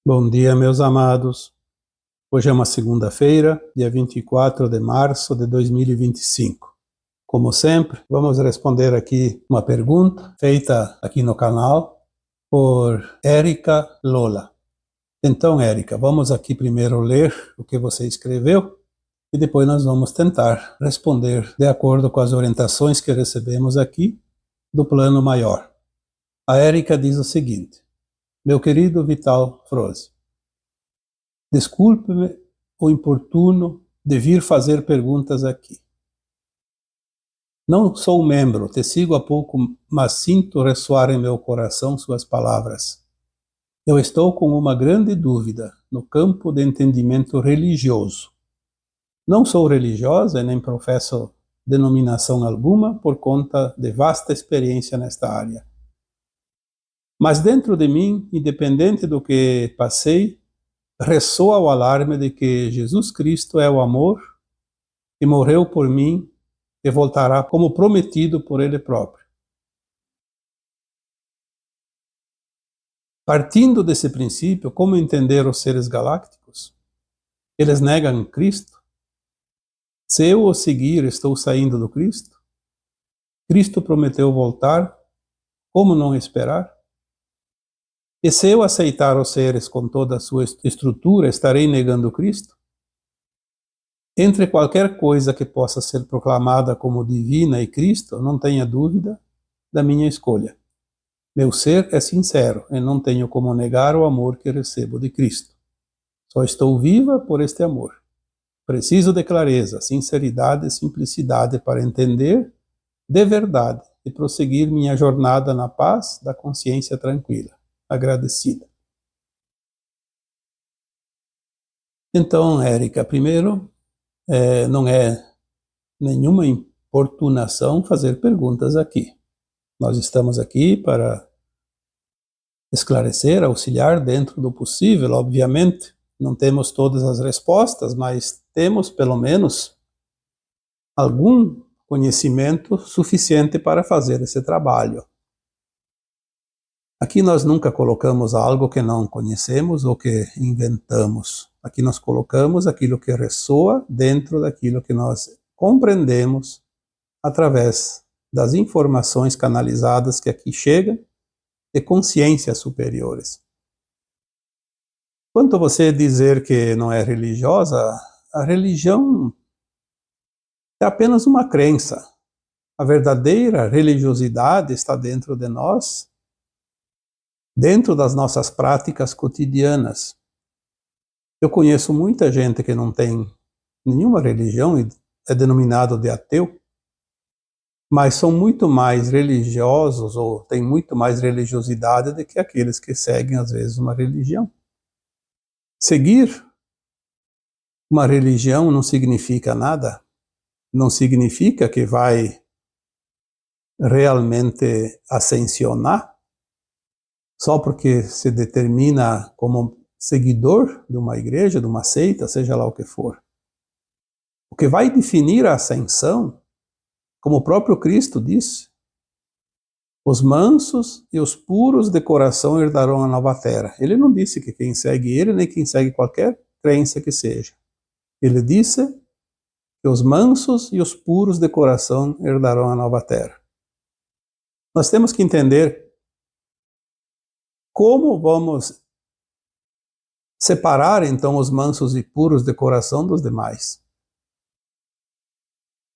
Bom dia, meus amados. Hoje é uma segunda-feira, dia 24 de março de 2025. Como sempre, vamos responder aqui uma pergunta feita aqui no canal por Érica Lola. Então, Érica, vamos aqui primeiro ler o que você escreveu e depois nós vamos tentar responder de acordo com as orientações que recebemos aqui do plano maior. A Érica diz o seguinte: meu querido Vital Froze, desculpe-me o importuno de vir fazer perguntas aqui. Não sou membro, te sigo há pouco, mas sinto ressoar em meu coração suas palavras. Eu estou com uma grande dúvida no campo de entendimento religioso. Não sou religiosa e nem professo denominação alguma por conta de vasta experiência nesta área. Mas dentro de mim, independente do que passei, ressoa o alarme de que Jesus Cristo é o amor e morreu por mim e voltará como prometido por ele próprio. Partindo desse princípio, como entender os seres galácticos? Eles negam Cristo? Se eu o seguir, estou saindo do Cristo? Cristo prometeu voltar, como não esperar? E se eu aceitar os seres com toda a sua estrutura, estarei negando Cristo? Entre qualquer coisa que possa ser proclamada como divina e Cristo, não tenha dúvida da minha escolha. Meu ser é sincero e não tenho como negar o amor que recebo de Cristo. Só estou viva por este amor. Preciso de clareza, sinceridade e simplicidade para entender de verdade e prosseguir minha jornada na paz da consciência tranquila. Agradecida. Então, Érica, primeiro, não é nenhuma importunação fazer perguntas aqui. Nós estamos aqui para esclarecer, auxiliar dentro do possível, obviamente. Não temos todas as respostas, mas temos pelo menos algum conhecimento suficiente para fazer esse trabalho. Aqui nós nunca colocamos algo que não conhecemos ou que inventamos. Aqui nós colocamos aquilo que ressoa dentro daquilo que nós compreendemos através das informações canalizadas que aqui chegam de consciências superiores. Quanto a você dizer que não é religiosa, a religião é apenas uma crença. A verdadeira religiosidade está dentro de nós, dentro das nossas práticas cotidianas. Eu conheço muita gente que não tem nenhuma religião e é denominado de ateu, mas são muito mais religiosos ou têm muito mais religiosidade do que aqueles que seguem, às vezes, uma religião. Seguir uma religião não significa nada, não significa que vai realmente ascensionar, só porque se determina como seguidor de uma igreja, de uma seita, seja lá o que for. O que vai definir a ascensão, como o próprio Cristo disse, os mansos e os puros de coração herdarão a nova terra. Ele não disse que quem segue ele, nem quem segue qualquer crença que seja. Ele disse que os mansos e os puros de coração herdarão a nova terra. Nós temos que entender como vamos separar, então, os mansos e puros de coração dos demais.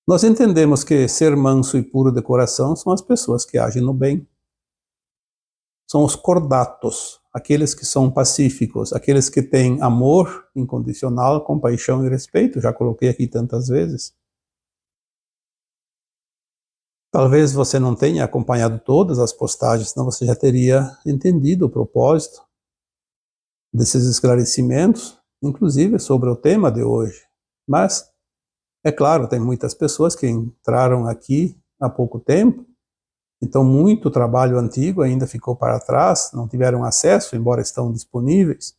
Nós entendemos que ser manso e puro de coração são as pessoas que agem no bem. São os cordatos, aqueles que são pacíficos, aqueles que têm amor incondicional, compaixão e respeito. Já coloquei aqui tantas vezes. Talvez você não tenha acompanhado todas as postagens, senão você já teria entendido o propósito desses esclarecimentos, inclusive sobre o tema de hoje. Mas, é claro, tem muitas pessoas que entraram aqui há pouco tempo, então muito trabalho antigo ainda ficou para trás, não tiveram acesso, embora estão disponíveis.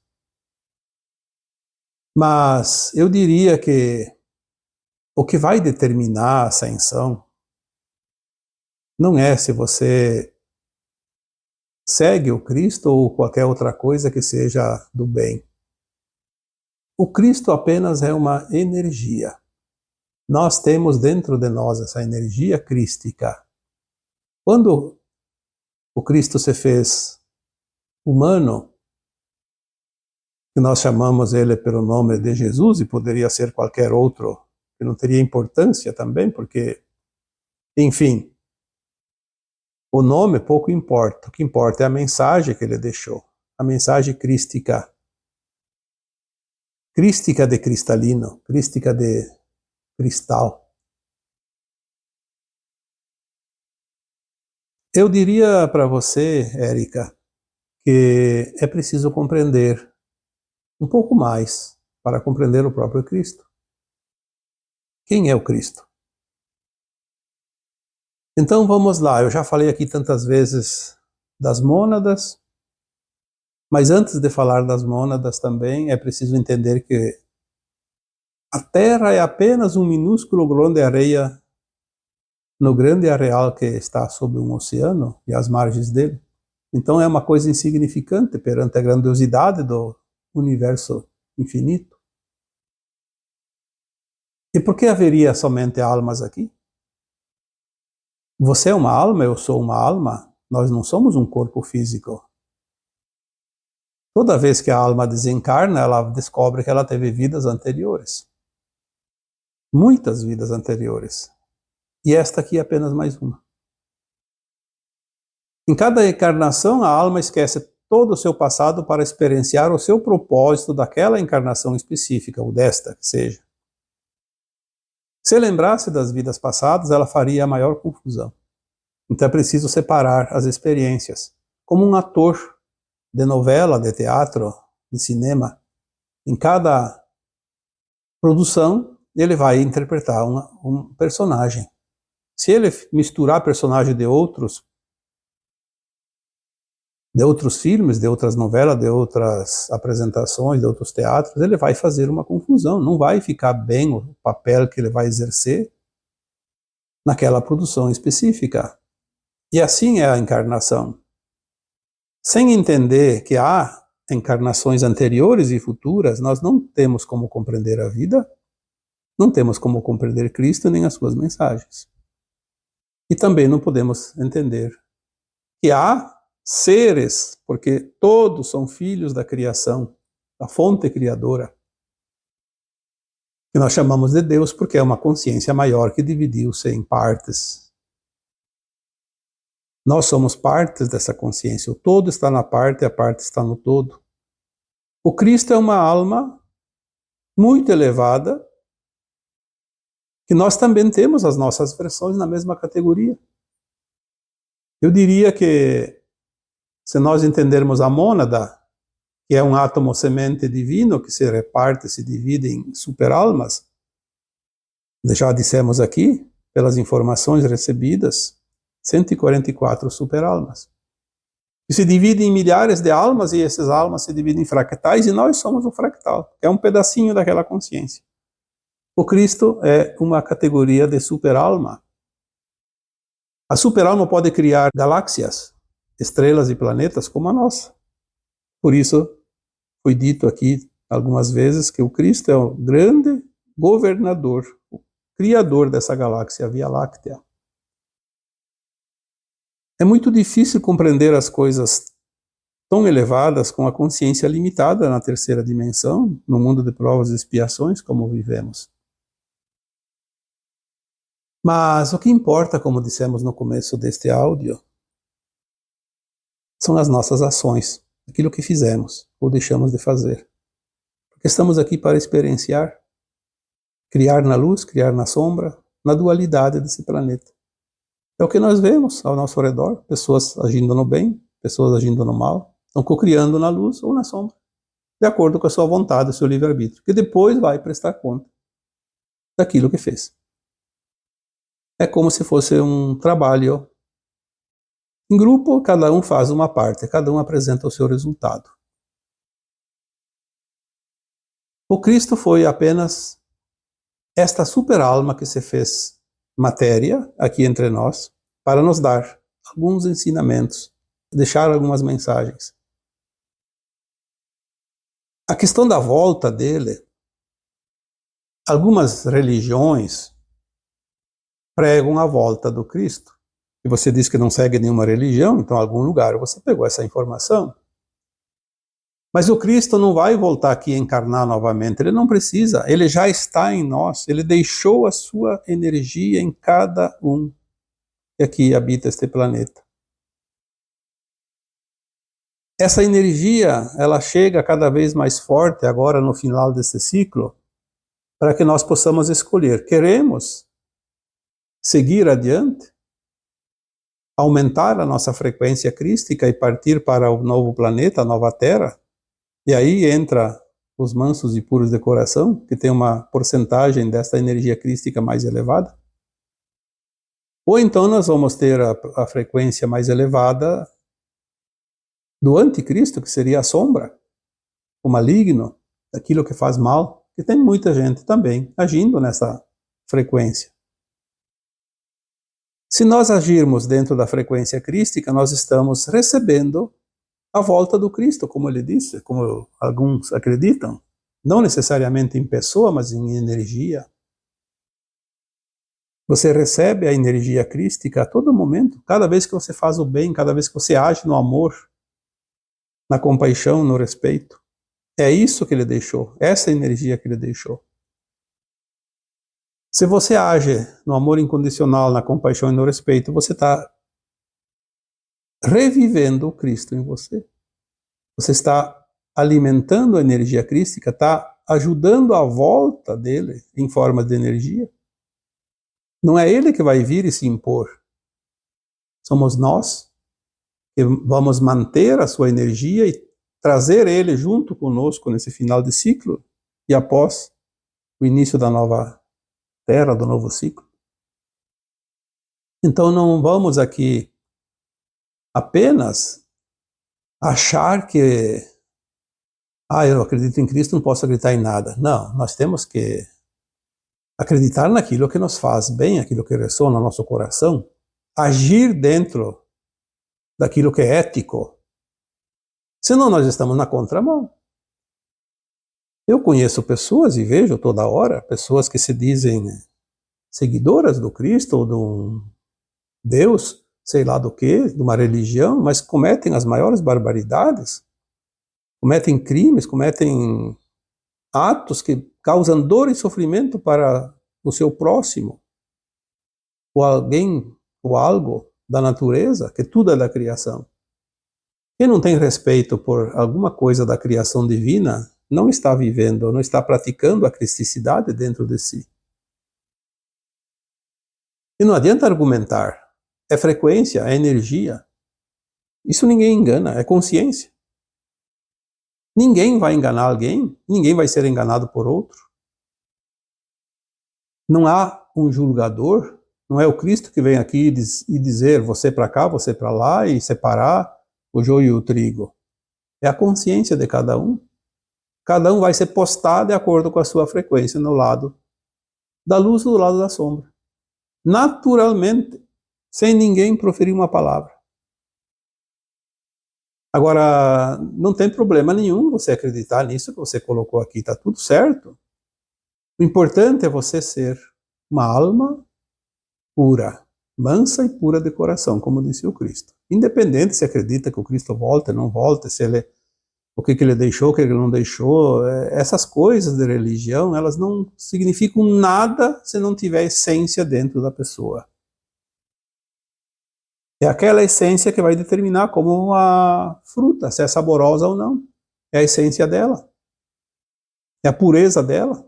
Mas eu diria que o que vai determinar a ascensão não é se você segue o Cristo ou qualquer outra coisa que seja do bem. O Cristo apenas é uma energia. Nós temos dentro de nós essa energia crística. Quando o Cristo se fez humano, que nós chamamos ele pelo nome de Jesus, e poderia ser qualquer outro, que não teria importância também, porque, enfim, o nome pouco importa. O que importa é a mensagem que ele deixou, a mensagem crística. Crística de cristalino, crística de cristal. Eu diria para você, Érica, que é preciso compreender um pouco mais para compreender o próprio Cristo. Quem é o Cristo? Então vamos lá, eu já falei aqui tantas vezes das mônadas, mas antes de falar das mônadas também é preciso entender que a Terra é apenas um minúsculo grão de areia no grande areal que está sob um oceano e as margens dele. Então é uma coisa insignificante perante a grandiosidade do universo infinito. E por que haveria somente almas aqui? Você é uma alma, eu sou uma alma, nós não somos um corpo físico. Toda vez que a alma desencarna, ela descobre que ela teve vidas anteriores. Muitas vidas anteriores. E esta aqui é apenas mais uma. Em cada encarnação, a alma esquece todo o seu passado para experienciar o seu propósito daquela encarnação específica, ou desta que seja. Se lembrasse das vidas passadas, ela faria a maior confusão. Então é preciso separar as experiências. Como um ator de novela, de teatro, de cinema, em cada produção, ele vai interpretar um personagem. Se ele misturar personagens de outros filmes, de outras novelas, de outras apresentações, de outros teatros, ele vai fazer uma confusão, não vai ficar bem o papel que ele vai exercer naquela produção específica. E assim é a encarnação. Sem entender que há encarnações anteriores e futuras, nós não temos como compreender a vida, não temos como compreender Cristo nem as suas mensagens. E também não podemos entender que há seres, porque todos são filhos da criação, da fonte criadora, que nós chamamos de Deus porque é uma consciência maior que dividiu-se em partes. Nós somos partes dessa consciência, o todo está na parte e a parte está no todo. O Cristo é uma alma muito elevada, que nós também temos as nossas versões na mesma categoria. Eu diria que, se nós entendermos a mônada, que é um átomo semente divino que se reparte, se divide em superalmas, já dissemos aqui, pelas informações recebidas, 144 superalmas. E se divide em milhares de almas, e essas almas se dividem em fractais, e nós somos o fractal, que é um pedacinho daquela consciência. O Cristo é uma categoria de superalma. A superalma pode criar galáxias, estrelas e planetas como a nossa. Por isso, foi dito aqui algumas vezes que o Cristo é o grande governador, o criador dessa galáxia, a Via Láctea. É muito difícil compreender as coisas tão elevadas com a consciência limitada na terceira dimensão, no mundo de provas e expiações, como vivemos. Mas o que importa, como dissemos no começo deste áudio, são as nossas ações, aquilo que fizemos ou deixamos de fazer. Porque estamos aqui para experienciar, criar na luz, criar na sombra, na dualidade desse planeta. É o que nós vemos ao nosso redor, pessoas agindo no bem, pessoas agindo no mal, estão cocriando na luz ou na sombra, de acordo com a sua vontade, o seu livre-arbítrio, que depois vai prestar conta daquilo que fez. É como se fosse um trabalho em grupo, cada um faz uma parte, cada um apresenta o seu resultado. O Cristo foi apenas esta super-alma que se fez matéria aqui entre nós, para nos dar alguns ensinamentos deixar algumas mensagens. A questão da volta dele, algumas religiões pregam a volta do Cristo. E você diz que não segue nenhuma religião, então em algum lugar você pegou essa informação. Mas o Cristo não vai voltar aqui a encarnar novamente, ele não precisa, ele já está em nós, ele deixou a sua energia em cada um que aqui habita este planeta. Essa energia, ela chega cada vez mais forte agora no final desse ciclo, para que nós possamos escolher. Queremos seguir adiante, aumentar a nossa frequência crística e partir para o novo planeta, a nova Terra? E aí entra os mansos e puros de coração, que tem uma porcentagem desta energia crística mais elevada. Ou então nós vamos ter a frequência mais elevada do anticristo, que seria a sombra, o maligno, aquilo que faz mal, que tem muita gente também agindo nessa frequência. Se nós agirmos dentro da frequência crística, nós estamos recebendo a volta do Cristo, como ele disse, como alguns acreditam, não necessariamente em pessoa, mas em energia. Você recebe a energia crística a todo momento, cada vez que você faz o bem, cada vez que você age no amor, na compaixão, no respeito. É isso que ele deixou, essa energia que ele deixou. Se você age no amor incondicional, na compaixão e no respeito, você está revivendo o Cristo em você. Você está alimentando a energia crística, está ajudando a volta dele em forma de energia. Não é ele que vai vir e se impor. Somos nós que vamos manter a sua energia e trazer ele junto conosco nesse final de ciclo e após o início da nova Terra, do novo ciclo. Então não vamos aqui apenas achar que eu acredito em Cristo, não posso acreditar em nada. Não, nós temos que acreditar naquilo que nos faz bem, aquilo que ressona no nosso coração, agir dentro daquilo que é ético. Senão nós estamos na contramão. Eu conheço pessoas e vejo toda hora pessoas que se dizem seguidoras do Cristo ou de um Deus, sei lá do que, de uma religião, mas cometem as maiores barbaridades, cometem crimes, cometem atos que causam dor e sofrimento para o seu próximo, ou alguém, ou algo da natureza, que tudo é da criação. Quem não tem respeito por alguma coisa da criação divina, não está vivendo, não está praticando a cristicidade dentro de si. E não adianta argumentar. É frequência, é energia. Isso ninguém engana, é consciência. Ninguém vai enganar alguém, ninguém vai ser enganado por outro. Não há um julgador, não é o Cristo que vem aqui e dizer você para cá, você para lá e separar o joio e o trigo. É a consciência de cada um. Cada um vai ser postado de acordo com a sua frequência no lado da luz ou do lado da sombra. Naturalmente, sem ninguém proferir uma palavra. Agora, não tem problema nenhum você acreditar nisso que você colocou aqui, está tudo certo. O importante é você ser uma alma pura, mansa e pura de coração, como disse o Cristo. Independente se acredita que o Cristo volta, não volta, se ele, o que ele deixou, o que ele não deixou, essas coisas de religião, elas não significam nada se não tiver essência dentro da pessoa. É aquela essência que vai determinar como uma fruta, se é saborosa ou não. É a essência dela. É a pureza dela.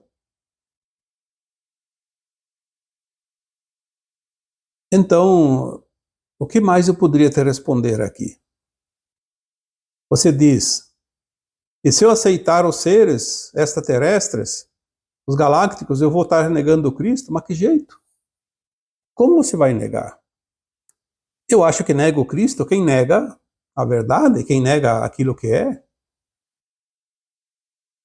Então, o que mais eu poderia te responder aqui? Você diz, e se eu aceitar os seres extraterrestres, os galácticos, eu vou estar negando o Cristo? Mas que jeito? Como você vai negar? Eu acho que nega o Cristo quem nega a verdade, quem nega aquilo que é.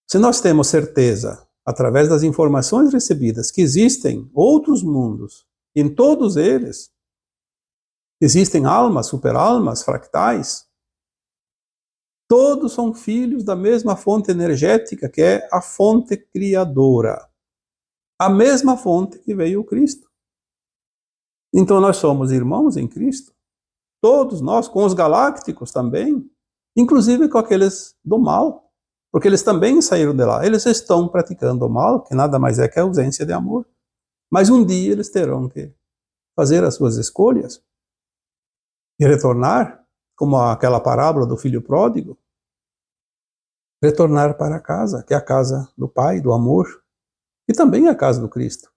Se nós temos certeza, através das informações recebidas, que existem outros mundos, em todos eles, Existem almas, super-almas, fractais. Todos são filhos da mesma fonte energética, que é a fonte criadora. A mesma fonte que veio o Cristo. Então nós somos irmãos em Cristo. Todos nós, com os galácticos também. Inclusive com aqueles do mal. Porque eles também saíram de lá. Eles estão praticando o mal, que nada mais é que a ausência de amor. Mas um dia eles terão que fazer as suas escolhas e retornar, como aquela parábola do filho pródigo, retornar para casa, que é a casa do Pai, do amor, e também a casa do Cristo.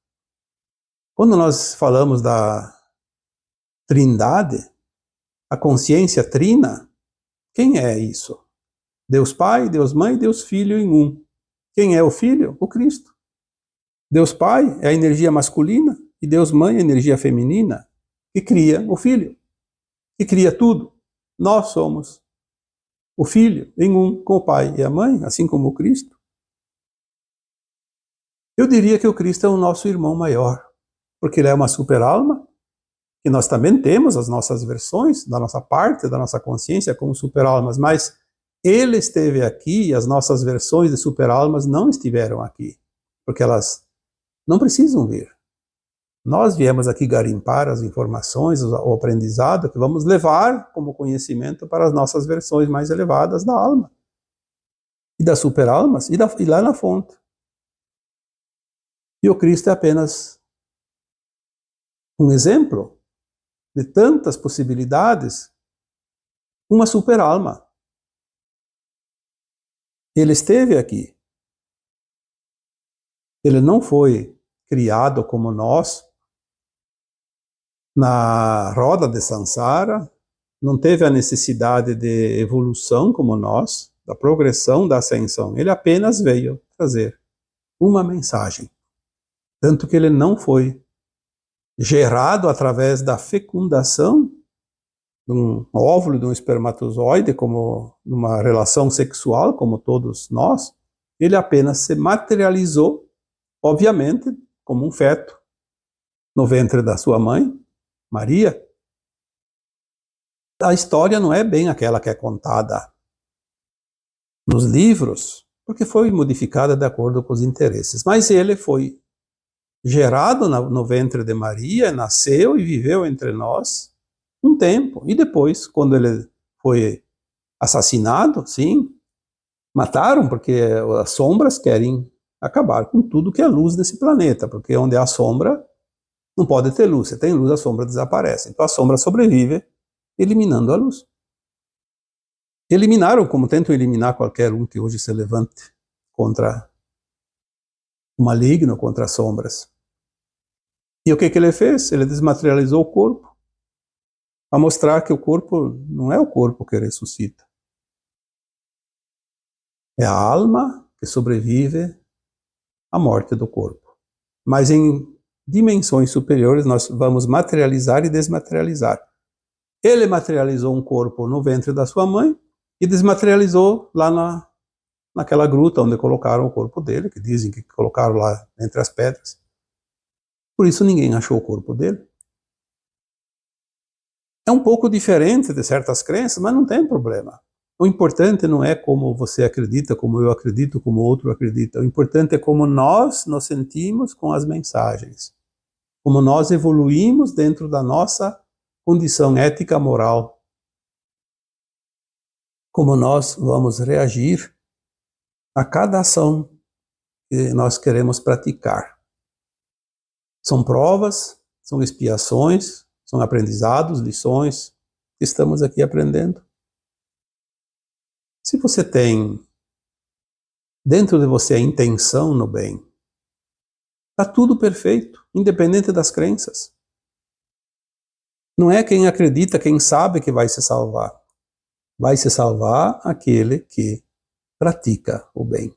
Quando nós falamos da Trindade, a consciência trina, quem é isso? Deus Pai, Deus Mãe, Deus Filho em um. Quem é o Filho? O Cristo. Deus Pai é a energia masculina e Deus Mãe é a energia feminina, que cria o Filho, que cria tudo. Nós somos o Filho em um com o Pai e a Mãe, assim como o Cristo. Eu diria que o Cristo é o nosso irmão maior, porque ele é uma super-alma, que nós também temos as nossas versões, da nossa parte, da nossa consciência como super-almas, mas ele esteve aqui e as nossas versões de super-almas não estiveram aqui, porque elas não precisam vir. Nós viemos aqui garimpar as informações, o aprendizado que vamos levar como conhecimento para as nossas versões mais elevadas da alma, e das super-almas, e lá na fonte. E o Cristo é apenas um exemplo de tantas possibilidades, uma super-alma. Ele esteve aqui. Ele não foi criado como nós, na roda de Sansara, não teve a necessidade de evolução como nós, da progressão, da ascensão. Ele apenas veio trazer uma mensagem. Tanto que ele não foi gerado através da fecundação de um óvulo, de um espermatozoide, como numa relação sexual, como todos nós. Ele apenas se materializou, obviamente, como um feto no ventre da sua mãe, Maria. A história não é bem aquela que é contada nos livros, porque foi modificada de acordo com os interesses. Mas ele foi gerado no ventre de Maria, nasceu e viveu entre nós um tempo. E depois, quando ele foi assassinado, sim, mataram, porque as sombras querem acabar com tudo que é luz nesse planeta, porque onde há sombra, não pode ter luz. Se tem luz, a sombra desaparece. Então a sombra sobrevive eliminando a luz. Eliminaram, como tentam eliminar qualquer um que hoje se levante contra o maligno, contra as sombras. E o que ele fez? Ele desmaterializou o corpo, para mostrar que o corpo não é o corpo que ressuscita. É a alma que sobrevive à morte do corpo. Mas em dimensões superiores nós vamos materializar e desmaterializar. Ele materializou um corpo no ventre da sua mãe e desmaterializou lá naquela gruta onde colocaram o corpo dele, que dizem que colocaram lá entre as pedras. Por isso ninguém achou o corpo dele. É um pouco diferente de certas crenças, mas não tem problema. O importante não é como você acredita, como eu acredito, como outro acredita. O importante é como nós nos sentimos com as mensagens. Como nós evoluímos dentro da nossa condição ética moral. Como nós vamos reagir a cada ação que nós queremos praticar. São provas, são expiações, são aprendizados, lições que estamos aqui aprendendo. Se você tem dentro de você a intenção no bem, está tudo perfeito, independente das crenças. Não é quem acredita, quem sabe que vai se salvar. Vai se salvar aquele que pratica o bem.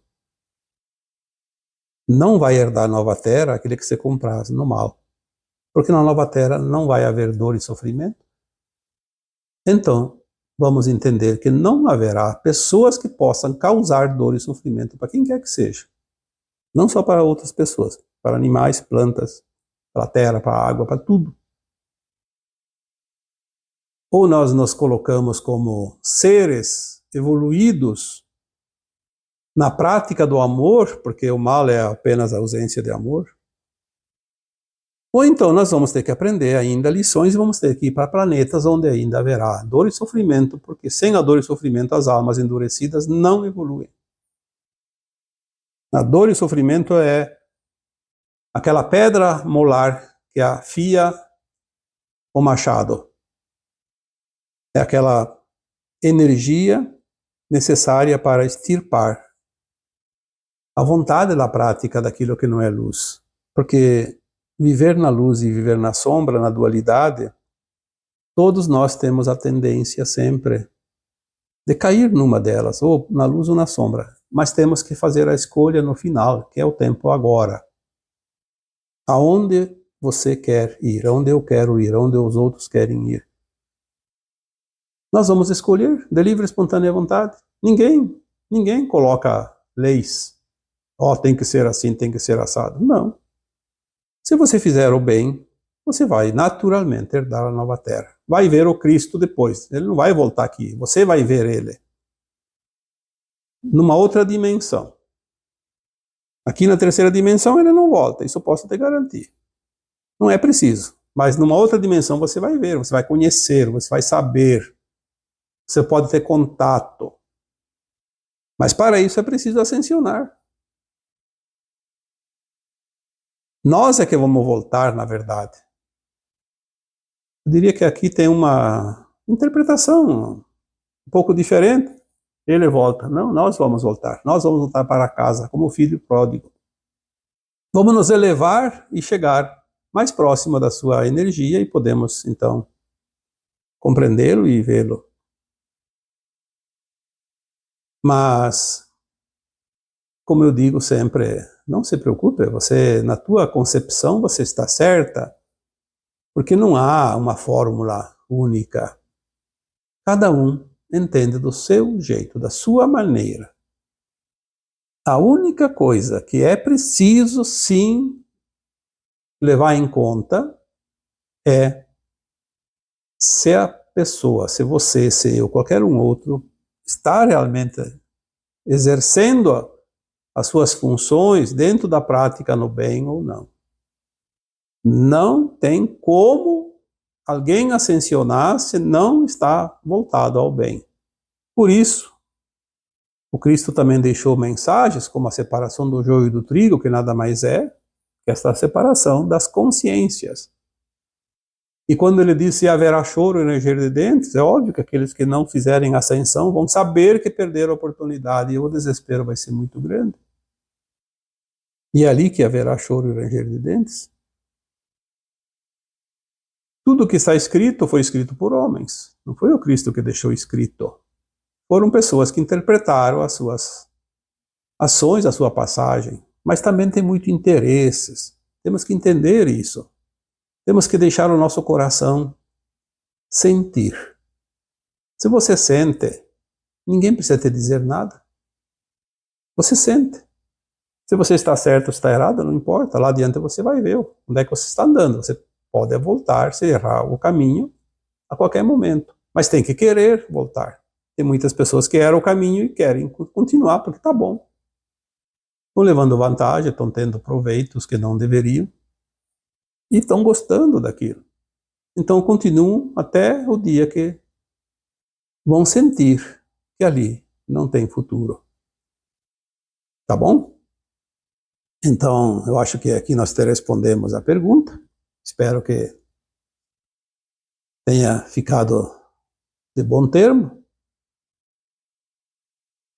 Não vai herdar a nova terra aquele que se compraz no mal. Porque na nova terra não vai haver dor e sofrimento. Então, vamos entender que não haverá pessoas que possam causar dor e sofrimento para quem quer que seja. Não só para outras pessoas, para animais, plantas, para a terra, para a água, para tudo. ou nós nos colocamos como seres evoluídos na prática do amor, porque o mal é apenas a ausência de amor, ou então nós vamos ter que aprender ainda lições e vamos ter que ir para planetas onde ainda haverá dor e sofrimento, porque sem a dor e sofrimento as almas endurecidas não evoluem. A dor e sofrimento é aquela pedra molar que afia o machado. É aquela energia necessária para extirpar a vontade da prática daquilo que não é luz. Porque viver na luz e viver na sombra, na dualidade, todos nós temos a tendência sempre de cair numa delas, ou na luz ou na sombra. Mas temos que fazer a escolha no final, que é o tempo agora. Aonde você quer ir, aonde eu quero ir, aonde os outros querem ir. Nós vamos escolher de livre e espontânea vontade. Ninguém coloca leis. Tem que ser assim, tem que ser assado. Não. Se você fizer o bem, você vai naturalmente herdar a nova terra. Vai ver o Cristo depois. Ele não vai voltar aqui. Você vai ver ele. Numa outra dimensão. Aqui na terceira dimensão ele não volta. Isso eu posso te garantir. Não é preciso. Mas numa outra dimensão você vai ver. Você vai conhecer. Você vai saber. Você pode ter contato. Mas para isso é preciso ascensionar. Nós é que vamos voltar, na verdade. Eu diria que aqui tem uma interpretação um pouco diferente. Ele volta. Não, nós vamos voltar. Nós vamos voltar para casa como filho pródigo. Vamos nos elevar e chegar mais próximo da sua energia e podemos, então, compreendê-lo e vê-lo. Mas, como eu digo sempre, não se preocupe, você, na tua concepção, você está certa, porque não há uma fórmula única. Cada um entende do seu jeito, da sua maneira. A única coisa que é preciso, sim, levar em conta é se a pessoa, se você, se eu, qualquer um outro, está realmente exercendo as suas funções dentro da prática no bem ou não. Não tem como alguém ascensionar se não está voltado ao bem. Por isso, o Cristo também deixou mensagens como a separação do joio e do trigo, que nada mais é que esta separação das consciências. E quando ele disse haverá choro e ranger de dentes, é óbvio que aqueles que não fizerem ascensão vão saber que perderam a oportunidade e o desespero vai ser muito grande. E é ali que haverá choro e ranger de dentes. Tudo que está escrito foi escrito por homens. Não foi o Cristo que deixou escrito. Foram pessoas que interpretaram as suas ações, a sua passagem. Mas também tem muitos interesses. Temos que entender isso. Temos que deixar o nosso coração sentir. Se você sente, ninguém precisa te dizer nada. Você sente. Se você está certo ou está errado, não importa. Lá adiante você vai ver onde é que você está andando. Você pode voltar, se errar o caminho a qualquer momento. Mas tem que querer voltar. Tem muitas pessoas que erram o caminho e querem continuar porque está bom. Estão levando vantagem, estão tendo proveitos que não deveriam. E estão gostando daquilo. Então continuam até o dia que vão sentir que ali não tem futuro. Tá bom? Então, eu acho que aqui nós te respondemos a pergunta. Espero que tenha ficado de bom termo.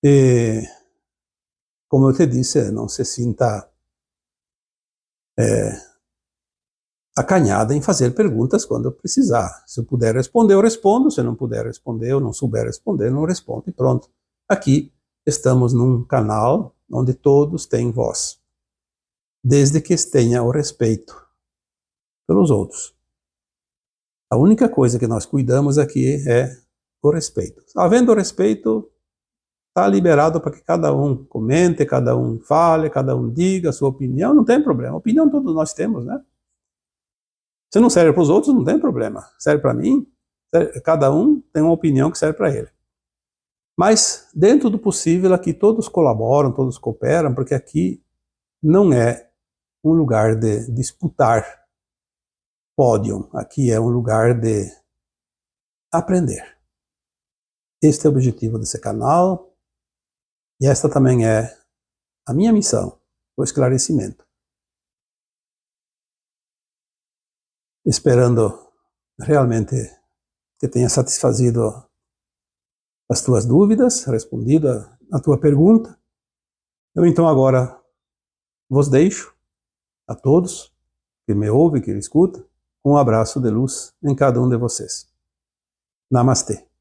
E, como eu te disse, não se sinta acanhada em fazer perguntas quando eu precisar. Se eu puder responder, eu respondo. Se eu não puder responder, eu não souber responder, eu não respondo. E pronto. Aqui estamos num canal onde todos têm voz. Desde que tenha o respeito pelos outros. A única coisa que nós cuidamos aqui é o respeito. Havendo respeito, está liberado para que cada um comente, cada um fale, cada um diga a sua opinião, não tem problema. Opinião todos nós temos, né? Se não serve para os outros, não tem problema. Serve para mim, cada um tem uma opinião que serve para ele. Mas, dentro do possível, aqui todos colaboram, todos cooperam, porque aqui não é um lugar de disputar pódio, aqui é um lugar de aprender. Este é o objetivo desse canal, e esta também é a minha missão, o esclarecimento. Esperando realmente que tenha satisfazido as tuas dúvidas, respondido a tua pergunta. Eu então agora vos deixo, a todos que me ouvem, que me escutam, um abraço de luz em cada um de vocês. Namastê.